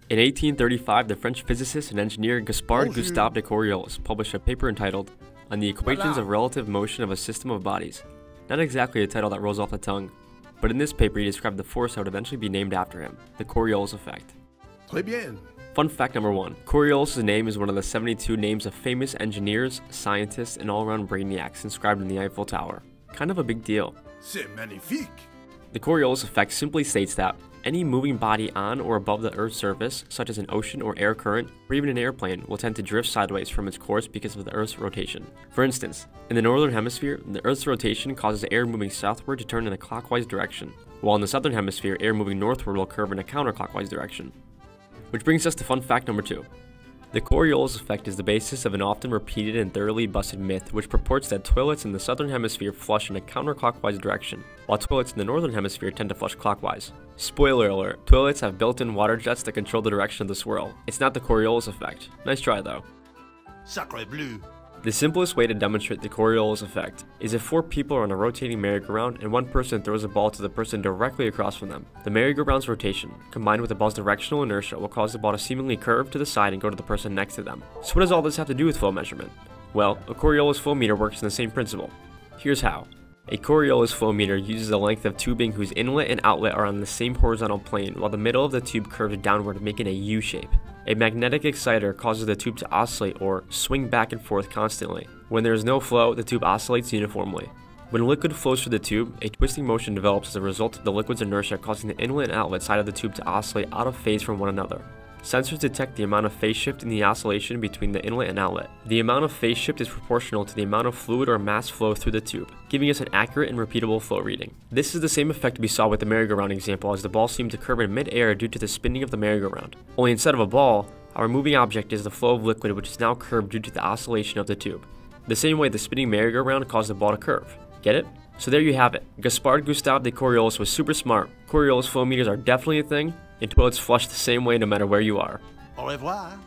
In 1835, the French physicist and engineer Gaspard Gustave de Coriolis published a paper entitled On the Equations of Relative Motion of a System of Bodies. Not exactly a title that rolls off the tongue, but in this paper he described the force that would eventually be named after him, the Coriolis effect. Très bien. Fun fact number 1. Coriolis' name is one of the 72 names of famous engineers, scientists, and all-around brainiacs inscribed in the Eiffel Tower. Kind of a big deal. C'est magnifique. The Coriolis effect simply states that any moving body on or above the Earth's surface, such as an ocean or air current, or even an airplane, will tend to drift sideways from its course because of the Earth's rotation. For instance, in the northern hemisphere, the Earth's rotation causes air moving southward to turn in a clockwise direction, while in the southern hemisphere, air moving northward will curve in a counterclockwise direction. Which brings us to fun fact number 2. The Coriolis effect is the basis of an often repeated and thoroughly busted myth which purports that toilets in the southern hemisphere flush in a counterclockwise direction, while toilets in the northern hemisphere tend to flush clockwise. Spoiler alert, toilets have built-in water jets that control the direction of the swirl. It's not the Coriolis effect. Nice try though. Sacré bleu. The simplest way to demonstrate the Coriolis effect is if 4 people are on a rotating merry-go-round and one person throws a ball to the person directly across from them. The merry-go-round's rotation, combined with the ball's directional inertia, will cause the ball to seemingly curve to the side and go to the person next to them. So what does all this have to do with flow measurement? Well, a Coriolis flow meter works in the same principle. Here's how. A Coriolis flow meter uses a length of tubing whose inlet and outlet are on the same horizontal plane, while the middle of the tube curves downward, making a U shape. A magnetic exciter causes the tube to oscillate or swing back and forth constantly. When there is no flow, the tube oscillates uniformly. When liquid flows through the tube, a twisting motion develops as a result of the liquid's inertia, causing the inlet and outlet side of the tube to oscillate out of phase from one another. Sensors detect the amount of phase shift in the oscillation between the inlet and outlet. The amount of phase shift is proportional to the amount of fluid or mass flow through the tube, giving us an accurate and repeatable flow reading. This is the same effect we saw with the merry-go-round example, as the ball seemed to curve in mid-air due to the spinning of the merry-go-round. Only instead of a ball, our moving object is the flow of liquid, which is now curved due to the oscillation of the tube. The same way the spinning merry-go-round caused the ball to curve. Get it? So there you have it. Gaspard Gustave de Coriolis was super smart. Coriolis flow meters are definitely a thing, and toilets flush the same way no matter where you are. Au revoir.